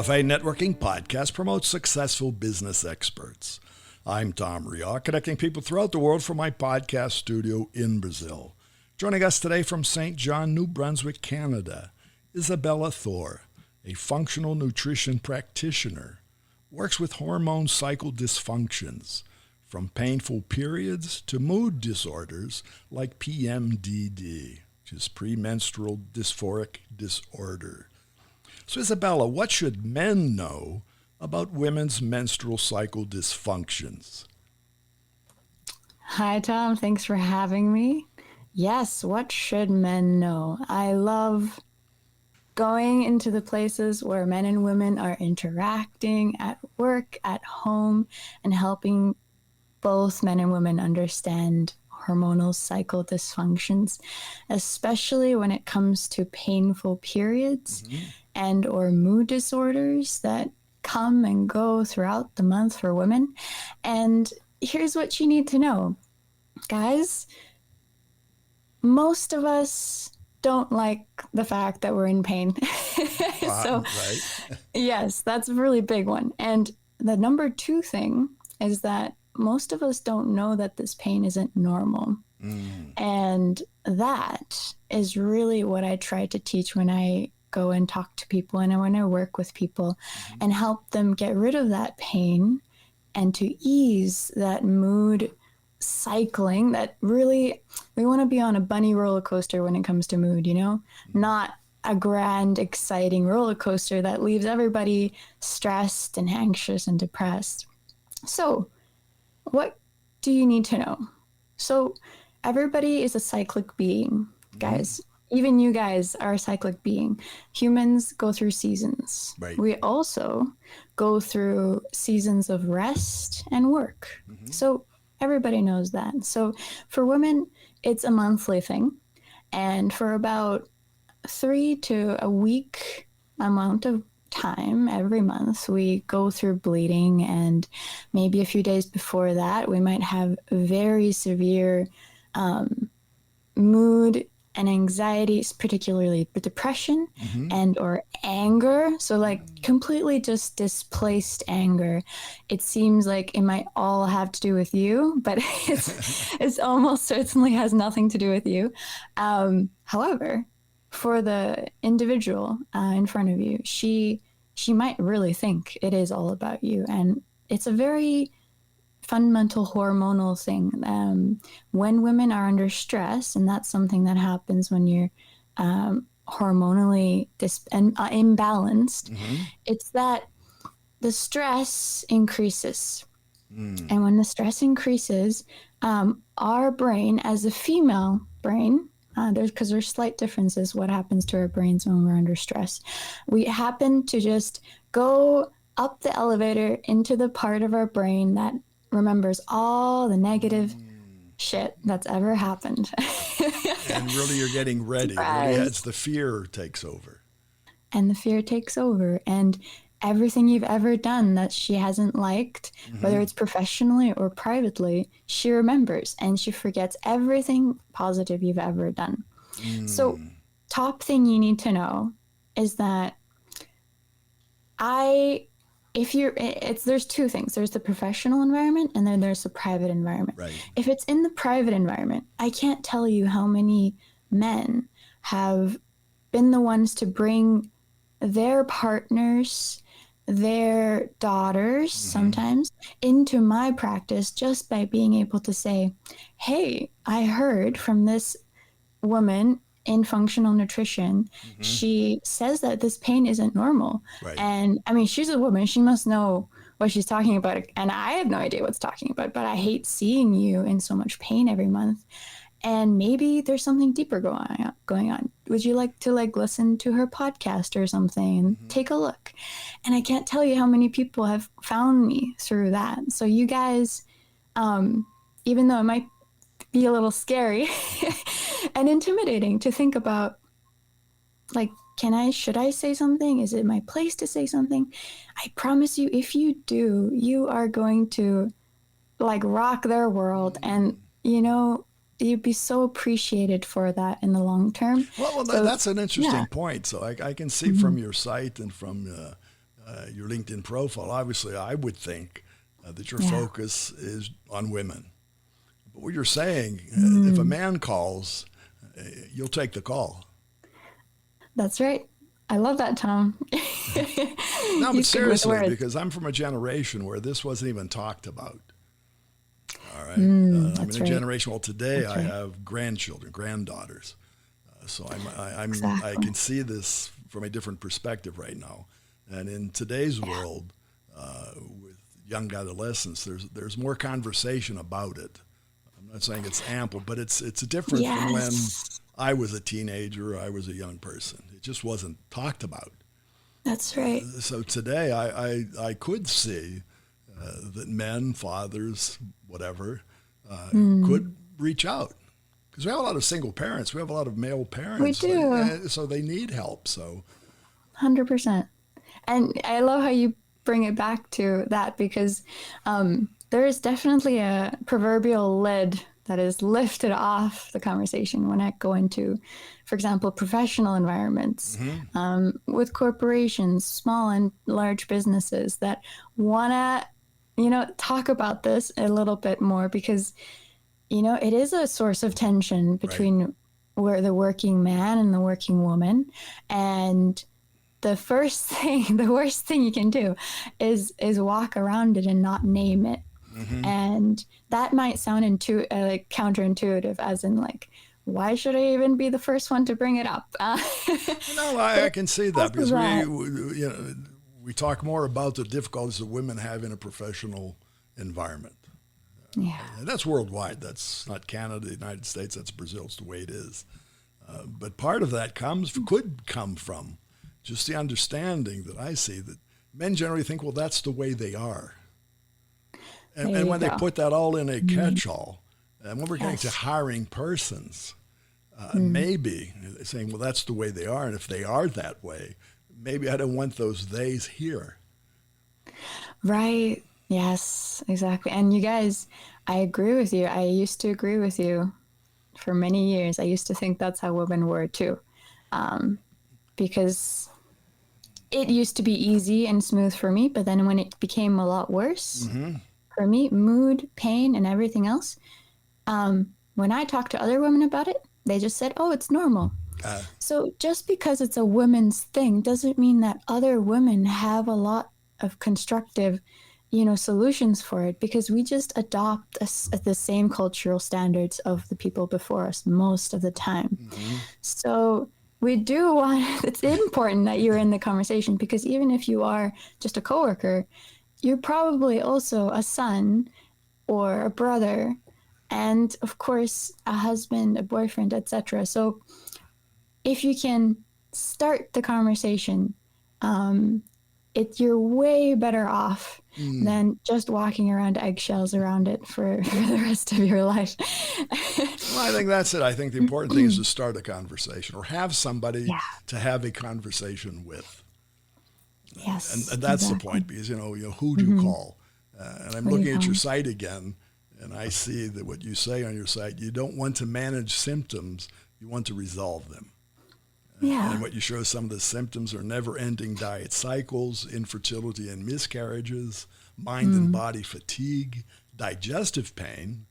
Cafe Networking Podcast promotes successful business experts. I'm Tom Rioch, connecting people throughout the world from my podcast studio in Brazil. Joining us today from St. John, New Brunswick, Canada, Isabella Thor, a functional nutrition practitioner, works with hormone cycle dysfunctions, from painful periods to mood disorders like PMDD, which is premenstrual dysphoric disorder. So Isabella, what should men know about women's menstrual cycle dysfunctions? Hi, Tom. Thanks for having me. Yes, what should men know? I love going into the places where men and women are interacting at work, at home, and helping both men and women understand hormonal cycle dysfunctions, especially when it comes to painful periods and or mood disorders that come and go throughout the month for women. And here's what you need to know. Guys, most of us don't like the fact that we're in pain. Yes, that's a really big one. And the number two thing is that most of us don't know that this pain isn't normal. And that is really what I try to teach when I go and talk to people and when I work with people and help them get rid of that pain and to ease that mood cycling that really, we want to be on a bunny roller coaster when it comes to mood, you know, not a grand, exciting roller coaster that leaves everybody stressed and anxious and depressed. So what do you need to know? So everybody is a cyclic being, guys. Even you guys are a cyclic being. Humans go through seasons. Right. We also go through seasons of rest and work. So everybody knows that. So for women, it's a monthly thing. And for about 3 to a week amount of time every month, we go through bleeding, and maybe a few days before that we might have very severe mood and anxiety, particularly depression and or anger. So like completely just displaced anger. It seems like it might all have to do with you, but it's almost certainly has nothing to do with you. However, for the individual in front of you, she might really think it is all about you. And it's a very fundamental hormonal thing. When women are under stress, and that's something that happens when you're hormonally imbalanced, it's that the stress increases. And when the stress increases, our brain, as a female brain, because there's slight differences what happens to our brains when we're under stress. We happen to just go up the elevator into the part of our brain that remembers all the negative shit that's ever happened. And really you're getting ready. Really, it's the fear takes over. And the fear takes over. And everything you've ever done that she hasn't liked, whether it's professionally or privately, she remembers, and she forgets everything positive you've ever done. So top thing you need to know is that there's two things. There's the professional environment, and then there's the private environment. Right. If it's in the private environment, I can't tell you how many men have been the ones to bring their partners, their daughters sometimes into my practice just by being able to say, hey, I heard from this woman in functional nutrition. She says that this pain isn't normal. Right. And I mean, she's a woman. She must know what she's talking about. And I have no idea what's talking about, but I hate seeing you in so much pain every month. And maybe there's something deeper going on. Would you like to listen to her podcast or something and take a look? And I can't tell you how many people have found me through that. So you guys, even though it might be a little scary and intimidating to think about, should I say something? Is it my place to say something? I promise you, if you do, you are going to rock their world. And, you'd be so appreciated for that in the long term. Well, that's an interesting point. So I can see from your site and from your LinkedIn profile, obviously I would think that your Yeah. focus is on women. But what you're saying, if a Mm, man calls, you'll take the call. that's right. I love that, Tom. No, but He's good with seriously, words. because I'm from a generation where this wasn't even talked about. All right. I'm in That's a right. generation, well, today That's I right. have grandchildren, granddaughters. So I Exactly. can see this from a different perspective right now. And in today's world, with young adolescents, there's more conversation about it. I'm not saying it's ample, but it's different from when Yes, I was a teenager or I was a young person. It just wasn't talked about. that's right. So today I could see that men, fathers, whatever, Mm, could reach out. Because we have a lot of single parents. We have a lot of male we parents. do, So they need help. So, 100%. And I love how you bring it back to that because there is definitely a proverbial lid that is lifted off the conversation when I go into, for example, professional environments mhm, with corporations, small and large businesses that want to, talk about this a little bit more because, it is a source of tension right. between where the working man and the working woman. And the first thing, the worst thing you can do is walk around it and not name it. Hmm. And that might sound like counterintuitive, as in like, why should I even be the first one to bring it up? No, But I it's can see because that of because that. we talk more about the difficulties that women have in a professional environment. Yeah. And that's worldwide. That's not Canada, the United States. That's Brazil. It's the way it is. But part of that could come from just the understanding that I see that men generally think, well, that's the way they are. There And you when they go. put that all in a Mm, catch-all, and when we're getting to yes. hiring persons, Mm, maybe saying, well, that's the way they are. And if they are that way, maybe I don't want those theys here. right. Yes, exactly. And you guys, I agree with you. I used to agree with you for many years. I used to think that's how women were too. Um, because it used to be easy and smooth for me, but then when it became a lot worse Hmm. for me, mood, pain, and everything else, when I talked to other women about it, they just said, oh, it's normal. Uh, So just because it's a women's thing doesn't mean that other women have a lot of constructive, solutions for it because we just adopt the same cultural standards of the people before us most of the time. hmm. So we do want, it's important that you're in the conversation because even if you are just a coworker, you're probably also a son or a brother and of course a husband, a boyfriend, etc. So if you can start the conversation, um, you're way better off Mm. than just walking around eggshells around it for the rest of your life. Well, I think that's it. I think the important thing is to start a conversation or have somebody Yeah. to have a conversation with. Yes. And that's the Exactly. point because, who do you Mm-hmm. call? And I'm What do you looking at call your 'em? site again, and I see that what you say on your site, you don't want to manage symptoms, you want to resolve them. And Yeah. what you show, some of the symptoms are never-ending diet cycles, infertility and miscarriages, mind and Mm. body fatigue, digestive pain,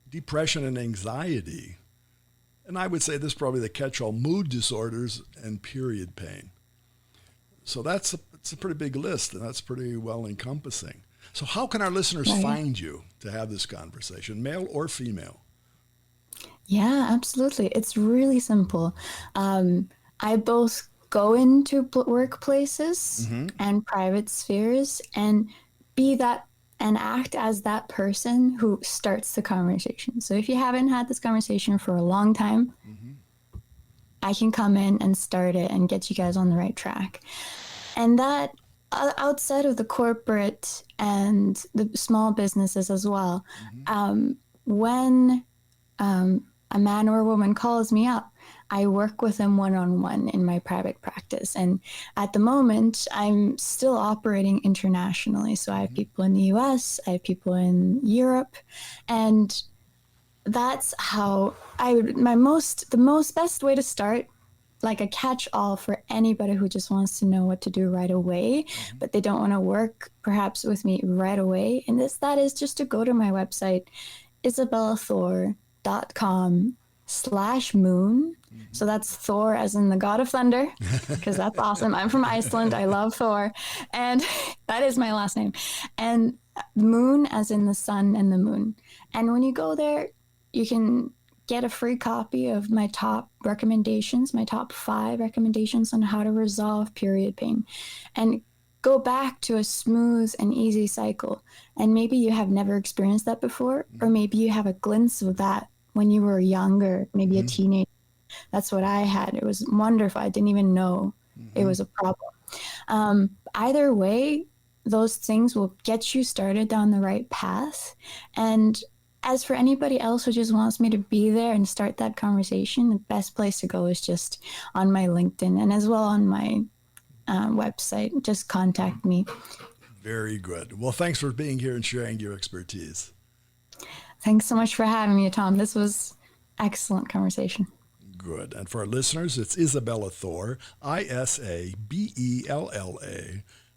depression and anxiety. And I would say this is probably the catch-all, mood disorders and period pain. So it's a pretty big list, and that's pretty well encompassing. So how can our listeners Right. find you to have this conversation, male or female? Yeah, absolutely. It's really simple. I both go into workplaces Hmm. and private spheres and be that and act as that person who starts the conversation. So if you haven't had this conversation for a long time, Hmm. I can come in and start it and get you guys on the right track. And that outside of the corporate and the small businesses as well, Hmm. when a man or a woman calls me up, I work with them one on one in my private practice. And at the moment, I'm still operating internationally. So I have Hmm. people in the US, I have people in Europe, and that's how the most best way to start like a catch-all for anybody who just wants to know what to do right away, but they don't want to work perhaps with me right away. And that is just to go to my website, isabellathor.com/moon. So that's Thor as in the god of thunder, because that's awesome. I'm from Iceland. I love Thor. And that is my last name. And moon as in the sun and the moon. And when you go there, you can get a free copy of my top recommendations, my top 5 recommendations on how to resolve period pain and go back to a smooth and easy cycle. And maybe you have never experienced that before, or maybe you have a glimpse of that when you were younger, maybe a teenager. That's what I had. It was wonderful. I didn't even know it was a problem. Either way, those things will get you started down the right path. And as for anybody else who just wants me to be there and start that conversation, the best place to go is just on my LinkedIn and as well on my website. Just contact me. Very good. Well, thanks for being here and sharing your expertise. Thanks so much for having me, Tom. This was excellent conversation. Good. And for our listeners, it's Isabella Thor, Isabella,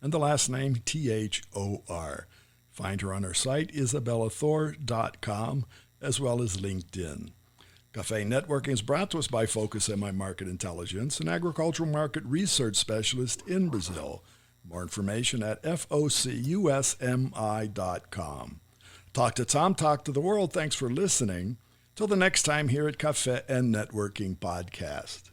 and the last name Thor. Find her on her site, isabellathor.com, as well as LinkedIn. Cafe Networking is brought to us by Focus MI Market Intelligence, an agricultural market research specialist in Brazil. More information at focusmi.com. Talk to Tom, talk to the world. Thanks for listening. Till the next time here at Cafe and Networking Podcast.